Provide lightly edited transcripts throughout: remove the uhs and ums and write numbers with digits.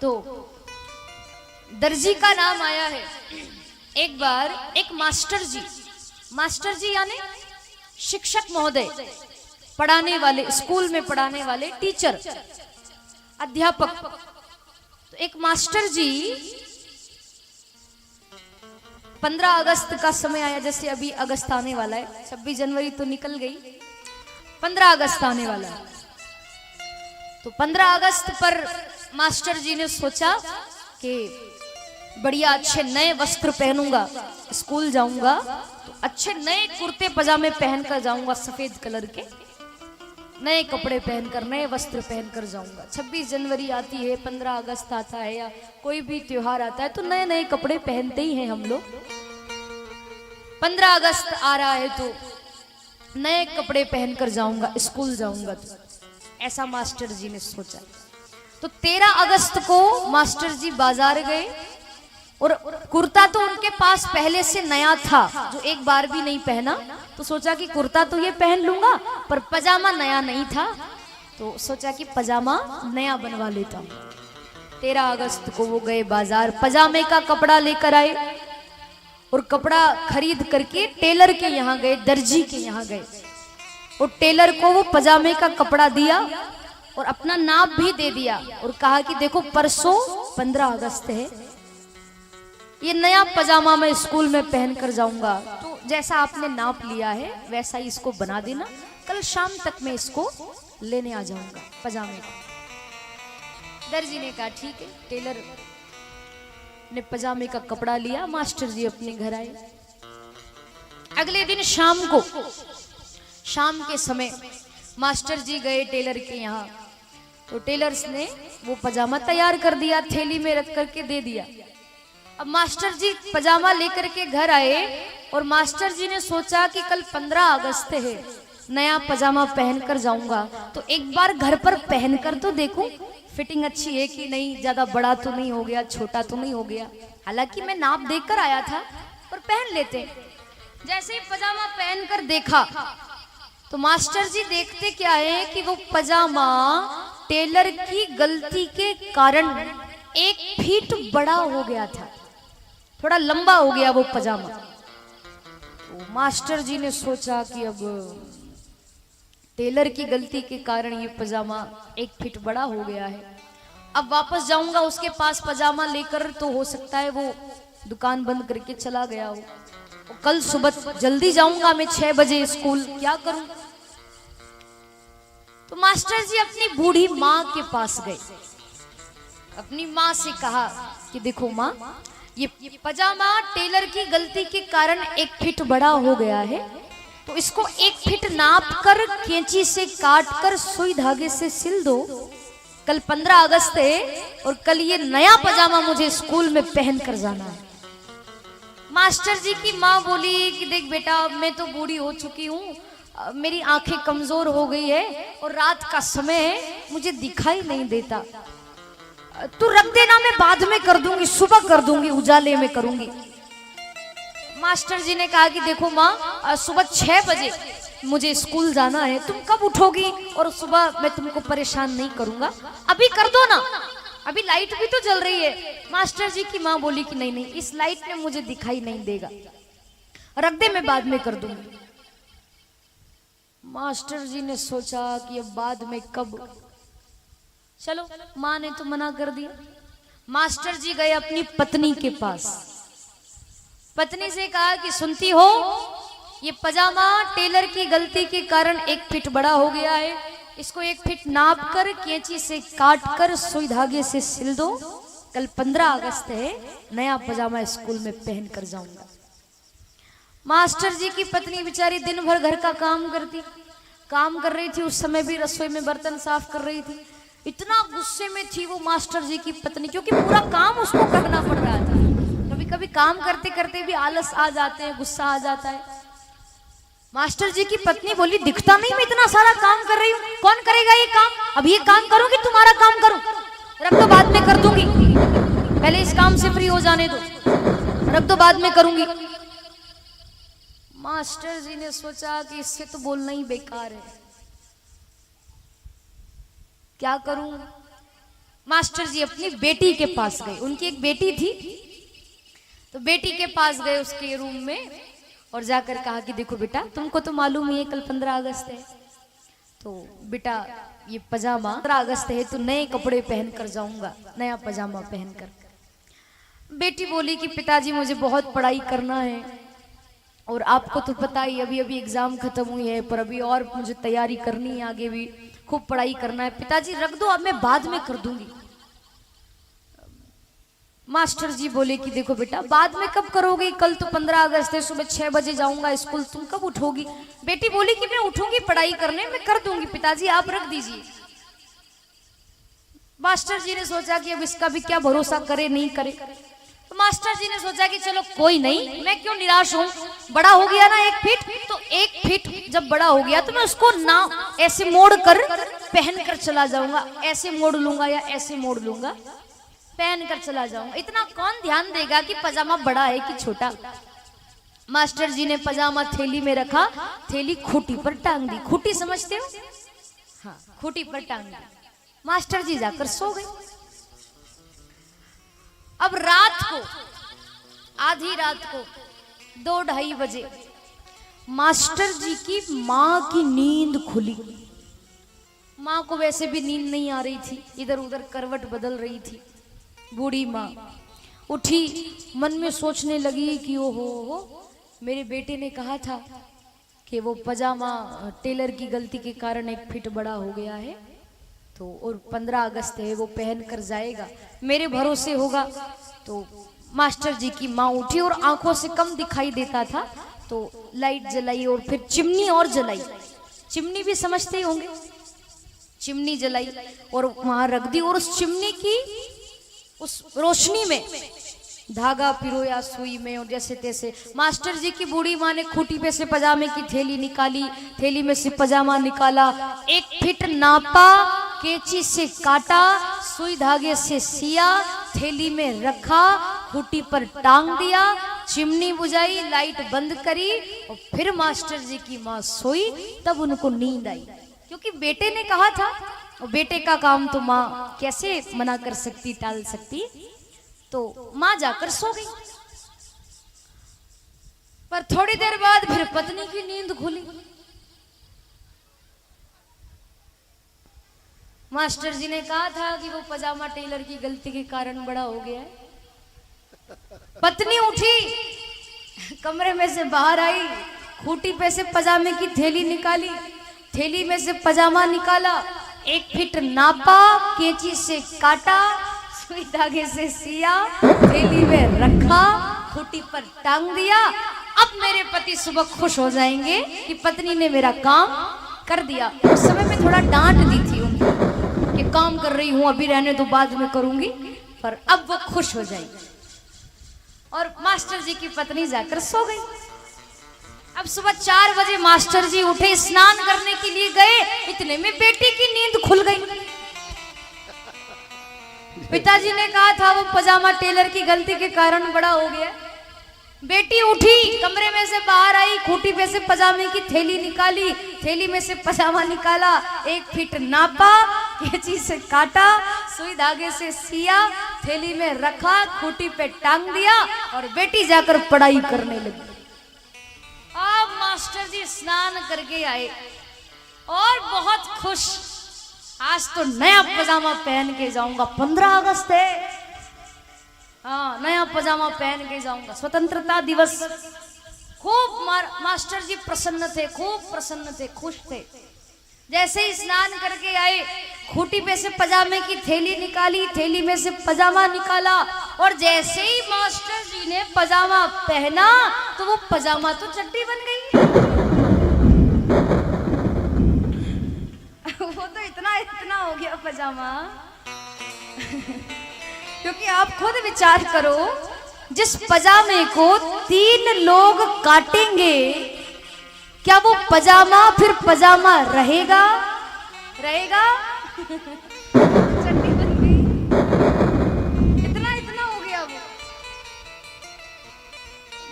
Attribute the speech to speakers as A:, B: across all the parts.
A: तो दर्जी का नाम आया है। एक बार एक मास्टर जी यानी शिक्षक महोदय, पढ़ाने वाले, स्कूल में पढ़ाने वाले टीचर, अध्यापक। तो एक मास्टर जी 15 अगस्त का समय आया, जैसे अभी अगस्त आने वाला है, 26 जनवरी तो निकल गई, 15 अगस्त आने वाला है। तो 15 अगस्त पर मास्टर जी ने सोचा कि बढ़िया अच्छे नए वस्त्र पहनूंगा, स्कूल जाऊंगा तो अच्छे नए कुर्ते पजामे पहनकर जाऊंगा, सफेद कलर के नए कपड़े पहनकर, नए वस्त्र पहनकर जाऊंगा। 26 जनवरी आती है, 15 अगस्त आता है, या कोई भी त्योहार आता है तो नए नए कपड़े पहनते ही हैं हम लोग। 15 अगस्त आ रहा है तो नए कपड़े पहनकर जाऊंगा, स्कूल जाऊंगा। तो ऐसा मास्टर जी ने सोचा। तो 13 अगस्त को मास्टर जी बाजार गए और कुर्ता तो उनके पास पहले से नया था, जो एक बार भी नहीं पहना। तो सोचा कि कुर्ता तो ये पहन लूंगा, पर पजामा नया नहीं था, तो सोचा कि पजामा नया बनवा लेता हूं। 13 अगस्त को वो गए बाजार, पजामे का कपड़ा लेकर आए और कपड़ा खरीद करके टेलर के यहाँ गए, दर्जी के यहाँ गए और टेलर को वो पजामे का कपड़ा दिया और अपना नाप भी दे दिया और कहा कि देखो परसों 15 अगस्त है, ये नया पजामा मैं स्कूल में पहन कर जाऊंगा, तो जैसा आपने नाप लिया है वैसा ही इसको बना देना, कल शाम तक मैं इसको लेने आ जाऊंगा पजामे को। दर्जी ने कहा ठीक है। टेलर ने पजामे का कपड़ा लिया, मास्टर जी अपने घर आए। अगले दिन शाम के समय मास्टर जी गए टेलर के यहाँ, तो टेलर्स ने वो पजामा तैयार कर दिया, थैली में रख करके दे दिया। अब मास्टर जी पजामा लेकर के घर आए और मास्टर जी ने सोचा कि कल 15 अगस्त है, नया पजामा पहनकर जाऊंगा, तो एक बार घर पर पहनकर तो देखूं फिटिंग अच्छी है कि नहीं, ज्यादा बड़ा तो नहीं हो गया, छोटा तो नहीं हो गया। हालांकि मैं नाप देखकर आया था, पर पहन लेते। जैसे ही पजामा पहनकर देखा तो मास्टर जी देखते क्या है कि वो पजामा टेलर की गलती के कारण 1 फीट बड़ा हो गया था, थोड़ा लंबा हो गया वो पजामा। तो मास्टर जी ने सोचा कि अब टेलर की गलती के कारण ये पजामा 1 फीट बड़ा हो गया है, अब वापस जाऊंगा उसके पास पजामा लेकर, तो हो सकता है वो दुकान बंद करके चला गया हो। कल सुबह जल्दी जाऊंगा मैं 6 बजे स्कूल, क्या करूं? तो मास्टर जी अपनी बूढ़ी माँ के पास गए, अपनी माँ से कहा कि देखो माँ, ये पजामा टेलर की गलती के कारण 1 फीट बड़ा हो गया है, तो इसको 1 फीट नाप कर कैंची से काट कर सुई धागे से सिल दो। कल 15 अगस्त है और कल ये नया पजामा मुझे स्कूल में पहन कर जाना है। मास्टर जी की माँ बोली कि देख बेटा, मैं तो बूढ़ी हो चुकी हूँ, मेरी आंखें कमजोर हो गई है और रात का समय है, मुझे दिखाई नहीं देता, तू रख देना, मैं बाद में कर दूंगी, सुबह कर दूंगी, उजाले में करूंगी। मास्टर जी ने कहा कि देखो माँ, सुबह 6 बजे मुझे स्कूल जाना है, तुम कब उठोगी और सुबह मैं तुमको परेशान नहीं करूंगा, अभी कर दो ना, अभी लाइट भी तो जल रही है। मास्टर जी की माँ बोली कि नहीं नहीं, इस लाइट में मुझे दिखाई नहीं देगा, रख दे, मैं बाद में कर दूंगी। मास्टर जी ने सोचा कि अब बाद में कब, चलो माँ ने तो मना कर दिया। मास्टर जी गए अपनी पत्नी के पास, पत्नी से कहा कि सुनती हो, ये पजामा टेलर की गलती के कारण 1 फीट बड़ा हो गया है, इसको 1 फीट नाप कर कैंची से काट कर सुई धागे से सिल दो, कल 15 अगस्त है, नया पजामा स्कूल में पहन कर जाऊंगा। मास्टर जी की पत्नी बेचारी दिन भर घर का काम कर रही थी, उस समय भी रसोई में बर्तन साफ कर रही थी। इतना गुस्से में थी वो मास्टर जी की पत्नी, क्योंकि पूरा काम उसको करना पड़ रहा था। कभी कभी काम करते करते भी आलस आ जाते हैं, गुस्सा आ जाता है। मास्टर जी की पत्नी बोली, दिखता नहीं मैं इतना सारा काम कर रही हूँ, कौन करेगा ये काम, अब ये काम करूंगी, तुम्हारा काम करूं, रख दो बाद में कर दूंगी, पहले इस काम से फ्री हो जाने दो, रख दो बाद में करूंगी। मास्टर जी ने सोचा कि इससे तो बोलना ही बेकार है, क्या करूं। मास्टर जी अपनी बेटी के पास गए, उनकी एक बेटी थी, तो बेटी के पास गए उसके रूम में और जाकर कहा कि देखो बेटा, तुमको तो मालूम ही है कल 15 अगस्त है, तो बेटा ये पजामा 15 अगस्त है तो नए कपड़े पहनकर जाऊंगा, नया पजामा पहनकर। बेटी बोली कि पिताजी मुझे बहुत पढ़ाई करना है और आपको तो पता ही अभी अभी एग्जाम खत्म हुई है, पर अभी और मुझे तैयारी करनी है, आगे भी खूब पढ़ाई करना है। पिताजी रख दो, अब मैं बाद में कर दूंगी। मास्टर जी बोले कि देखो बेटा, बाद में कब करोगी, कल तो 15 अगस्त है, सुबह 6 बजे जाऊंगा स्कूल, तुम कब उठोगी। बेटी बोली कि मैं उठूंगी पढ़ाई करने, मैं कर दूंगी पिताजी, आप रख दीजिए। मास्टर जी ने सोचा कि अब इसका भी क्या भरोसा करे नहीं करे, तो मास्टर जी ने सोचा कि चलो कोई नहीं, मैं क्यों निराश हूं, बड़ा हो गया ना 1 फीट, तो 1 फीट जब बड़ा हो गया तो मैं उसको ना ऐसे मोड़ कर पहन कर चला जाऊंगा, ऐसे मोड़ लूंगा या ऐसे मोड़ लूंगा, पहन कर चला जाऊंगा। इतना कौन ध्यान देगा कि पजामा बड़ा है कि छोटा। मास्टर जी ने पजामा थैली में रखा, थैली खूंटी पर टांग दी। खूंटी समझते हो? हाँ, खूंटी पर टांग दी। मास्टर जी जाकर सो गए। अब रात को, आधी रात को 2-2:30 बजे मास्टर जी की माँ की नींद खुली। माँ को वैसे भी नींद नहीं आ रही थी, इधर उधर करवट बदल रही थी। बूढ़ी माँ उठी, मन में सोचने लगी कि ओहो, मेरे बेटे ने कहा था कि वो पजामा टेलर की गलती के कारण 1 फीट बड़ा हो गया है, तो और 15 अगस्त है, वो पहन कर जाएगा, मेरे भरोसे होगा। तो मास्टर जी की माँ उठी और आंखों से कम दिखाई देता था, तो लाइट जलाई और फिर चिमनी और जलाई। चिमनी भी समझते होंगे, चिमनी जलाई और वहां रख दी, और उस चिमनी की उस रोशनी में धागा पिरोया सुई में, और जैसे तैसे मास्टर जी की बूढ़ी माँ ने खूंटी पे से पजामे की थैली निकाली, थैली में से पजामा निकाला, 1 फीट नापा, कैंची से काटा, सुई धागे से सिया, थैली में रखा, खूंटी पर टांग दिया, चिमनी बुझाई, लाइट बंद करी, और फिर मास्टर जी की माँ सोई। तब उनको नींद आई, क्योंकि बेटे ने कहा था, और बेटे का काम तो माँ कैसे मना कर सकती, टाल सकती। तो माँ जाकर सो गई। पर थोड़ी देर बाद फिर पत्नी की नींद खुली। मास्टर जी ने कहा था कि वो पजामा टेलर की गलती के कारण बड़ा हो गया है। पत्नी उठी, कमरे में से बाहर आई, खूंटी पे से पजामे की थैली निकाली, थैली में से पजामा निकाला, 1 फीट नापा, कैंची से काटा, सुई धागे से सिया, थैली में रखा, खूंटी पर टांग दिया। अब मेरे पति सुबह खुश हो जाएंगे कि पत्नी ने मेरा काम कर दिया। उस समय में थोड़ा डांट दी थी उनको कि काम कर रही हूं, अभी रहने दो, बाद में करूंगी, पर अब वो खुश हो जाएगी। और मास्टर जी की पत्नी जाकर सो गई। अब सुबह 4 बजे मास्टर जी उठे, स्नान करने के लिए गए, इतने में बेटी की नींद खुल गई। पिताजी ने कहा था वो पजामा टेलर की गलती के कारण बड़ा हो गया। बेटी उठी, कमरे में से बाहर आई, खूंटी पे से पजामे की थैली निकाली, थैली में से पजामा निकाला, 1 फीट नापा, कैंची से काटा, सुई धागे से सिया, थैली में रखा, खूंटी पे टांग दिया, और बेटी जाकर पढ़ाई करने लगी। अब मास्टर जी स्नान करके आए और बहुत खुश, आज तो नया पजामा पहन के जाऊंगा, 15 अगस्त है, हाँ नया पजामा पहन के जाऊंगा, स्वतंत्रता दिवस। खूब मास्टर जी प्रसन्न थे, खूब प्रसन्न थे, खुश थे। जैसे ही स्नान करके आए, खूंटी पे से पजामे की थैली निकाली, थैली में से पजामा निकाला, और जैसे ही मास्टर जी ने पजामा पहना तो वो पजामा तो चड्डी बन गई। वो तो इतना हो गया पजामा। क्योंकि आप खुद विचार करो, जिस पजामे को 3 लोग काटेंगे, क्या वो पजामा फिर पजामा रहेगा? चड्डी बन गई। इतना हो गया वो।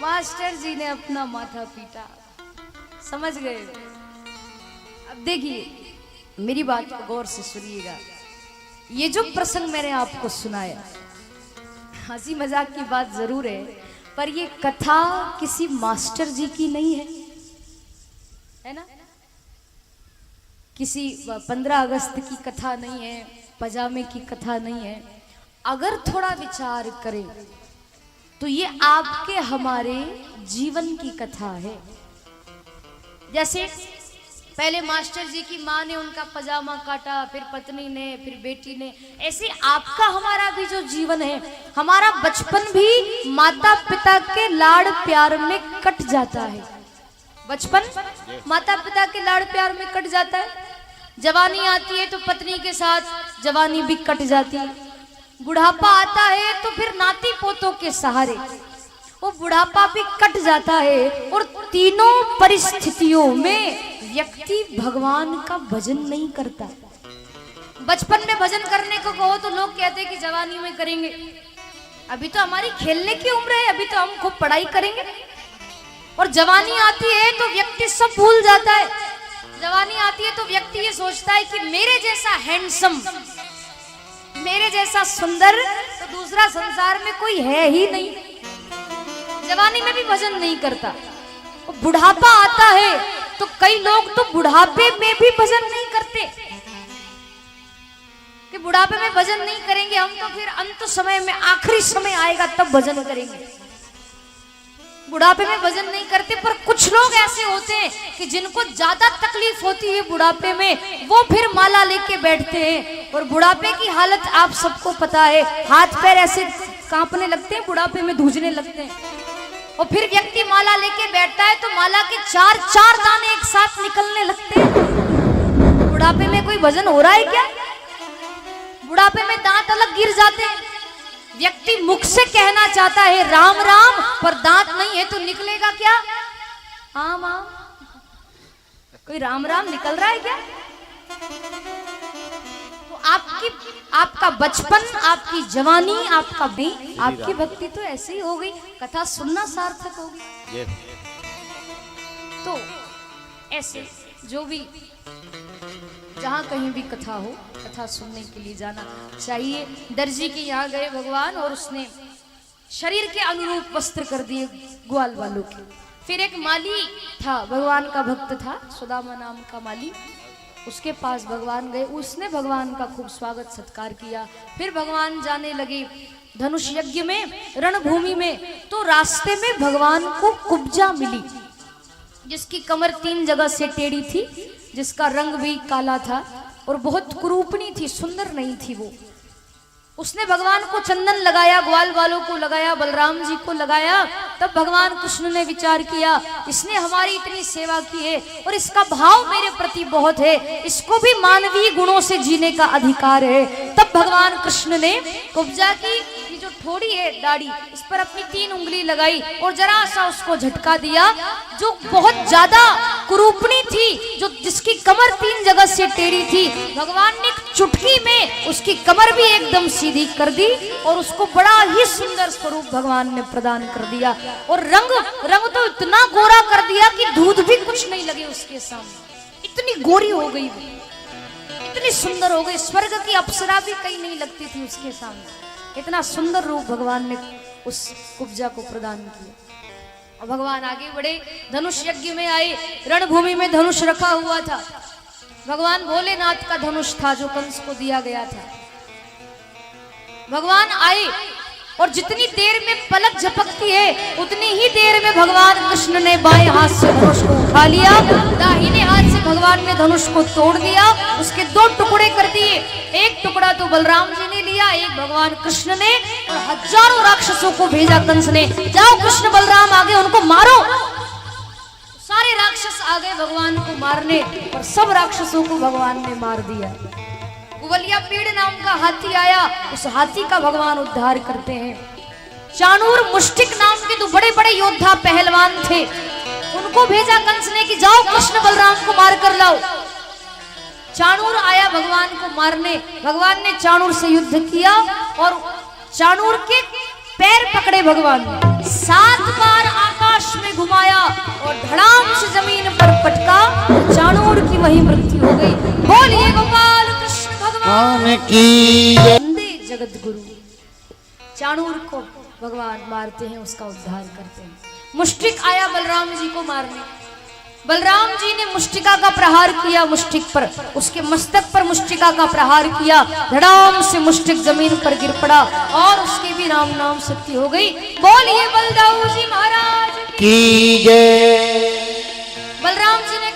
A: मास्टर जी ने अपना माथा पीटा, समझ गए। अब देखिए, मेरी बात को गौर से सुनिएगा। ये जो प्रसंग मैंने आपको सुनाया, हंसी मजाक की बात जरूर है, पर ये कथा किसी मास्टर जी की नहीं है ना? किसी 15 अगस्त की कथा नहीं है, पजामे की कथा नहीं है। अगर थोड़ा विचार करें तो ये आपके हमारे जीवन की कथा है। जैसे पहले मास्टर जी की माँ ने उनका पजामा काटा, फिर पत्नी ने, फिर बेटी ने, ऐसे आपका हमारा भी जो जीवन है, हमारा बचपन भी माता पिता के लाड़ प्यार में कट जाता है। बचपन माता पिता के लाड़ प्यार में कट जाता है। जवानी आती है तो पत्नी के साथ जवानी भी कट जाती है। बुढ़ापा आता है तो फिर नाती पोतों के सहारे वो बुढ़ापा भी कट जाता है। और तीनों परिस्थितियों में व्यक्ति भगवान का भजन नहीं करता। बचपन में भजन करने को कहो तो लोग कहते हैं कि जवानी में करेंगे, अभी तो हमारी खेलने की उम्र है, अभी तो हम खूब पढ़ाई करेंगे। और जवानी आती है तो व्यक्ति सब भूल जाता है। जवानी आती है तो व्यक्ति ये सोचता है कि मेरे जैसा हैंडसम, मेरे जैसा सुंदर तो दूसरा संसार में कोई है ही नहीं। जवानी में भी भजन नहीं करता। बुढ़ापा आता है तो कई लोग तो बुढ़ापे में भी भजन नहीं करते कि बुढ़ापे में भजन नहीं करेंगे हम तो फिर अंत समय में, आखिरी समय आएगा तब भजन करेंगे। बुढ़ापे में भजन नहीं करते। पर कुछ लोग ऐसे होते हैं कि जिनको ज्यादा तकलीफ होती है बुढ़ापे में, वो फिर माला लेके बैठते हैं। और बुढ़ापे की हालत आप सबको पता है, हाथ पैर ऐसे कांपने लगते हैं, बुढ़ापे में धूजने लगते हैं। और फिर व्यक्ति माला लेके बैठता है तो माला के 4-4 दाने एक साथ निकलने लगते हैं। बुढ़ापे में कोई भजन हो रहा है क्या? बुढ़ापे में दांत अलग गिर जाते हैं। व्यक्ति मुख से कहना चाहता है राम राम, पर दांत नहीं है तो निकलेगा क्या? आम आम। कोई राम राम निकल रहा है क्या? तो आपका बचपन, आपकी जवानी, आपका भी, आपकी भक्ति तो ऐसे ही हो गई। कथा सुनना सार्थक हो गई। तो ऐसे जो भी जहाँ कहीं भी कथा हो, कथा सुनने के लिए जाना चाहिए। दर्जी के यहाँ गए भगवान और उसने शरीर के अनुरूप वस्त्र कर दिए ग्वाल वालों के। फिर एक माली था, भगवान का भक्त था, सुदामा नाम का माली, उसके पास भगवान गए। उसने भगवान का खूब स्वागत सत्कार किया। फिर भगवान जाने लगे धनुष यज्ञ में, रणभूमि में। तो रास्ते में भगवान को कुब्जा मिली, जिसकी कमर 3 जगह से टेढ़ी थी, जिसका रंग भी काला था और बहुत कुरूपणी थी, सुंदर नहीं थी वो। उसने भगवान को चंदन लगाया, ग्वाल वालों को लगाया, बलराम जी को लगाया। तब भगवान कृष्ण ने विचार किया, इसने हमारी इतनी सेवा की है और इसका भाव मेरे प्रति बहुत है, इसको भी मानवीय गुणों से जीने का अधिकार है। तब भगवान कृष्ण ने कुब्जा की जो ठोड़ी है, दाढ़ी, इस पर अपनी 3 उंगली लगाई और जरा सा उसको झटका दिया। जो बहुत ज्यादा कुरूपणी थी, जो जिसकी कमर 3 जगह से टेढ़ी थी, भगवान ने चुटकी में उसकी कमर भी एकदम सीधी कर दी और उसको बड़ा ही सुंदर स्वरूप भगवान ने प्रदान कर दिया। और रंग तो इतना गोरा कर दिया कि दूध भी कुछ नहीं लगे उसके सामने। इतनी गोरी हो गई वो, इतनी सुंदर हो गई, स्वर्ग की अप्सरा भी कहीं नहीं लगती थी उसके सामने। इतना सुंदर रूप भगवान ने उस कुब्जा को प्रदान किया। और भगवान आगे बढ़े, धनुष यज्ञ में आए। रणभूमि में धनुष रखा हुआ था, भगवान भोलेनाथ का धनुष था जो कंस को दिया गया था। भगवान आए और जितनी देर में पलक झपकती है उतनी ही देर में भगवान कृष्ण ने बाएं हाथ से धनुष को उठा लिया, दाहिने हाथ से भगवान ने धनुष को तोड़ दिया, उसके 2 टुकड़े कर दिए। एक टुकड़ा तो बलराम जी ने लिया, एक भगवान कृष्ण ने, और हजारों राक्षसों को भेजा कंस ने, जाओ कृष्ण बलराम आगे उनको मारो। सारे राक्षस आ गए भगवान को मारने और सब राक्षसों को भगवान ने मार दिया। कुवलिया पेड़ नाम का हाथी आया, उस हाथी का भगवान उद्धार करते हैं। चाणूर मुष्टिक नाम के 2 बड़े बड़े योद्धा पहलवान थे, उनको भेजा कंस ने कि जाओ कृष्ण बलराम को मार कर लाओ। चाणूर आया भगवान को मारने, भगवान ने चाणूर से युद्ध किया और चाणूर के पैर पकड़े भगवान ने, 7 बार आकाश में घुमाया और धड़ाम से जमीन पर पटका, चाणूर की वही मृत्यु हो गई। बोलिए गोपाल कृष्ण भगवान
B: मान की
A: वंदे जगत गुरु। चाणूर को भगवान मारते हैं, उसका उद्धार करते हैं। मुष्टिक आया बलराम जी को मारने, बलराम जी ने मुष्टिका का प्रहार किया मुष्टिक पर, उसके मस्तक पर मुष्टिका का प्रहार किया, धड़ाम से मुष्टिक जमीन पर गिर पड़ा और उसकी भी राम नाम शक्ति हो गई। बोलिए बलदाऊ जी महाराज की
B: जय।
A: बलराम जी ने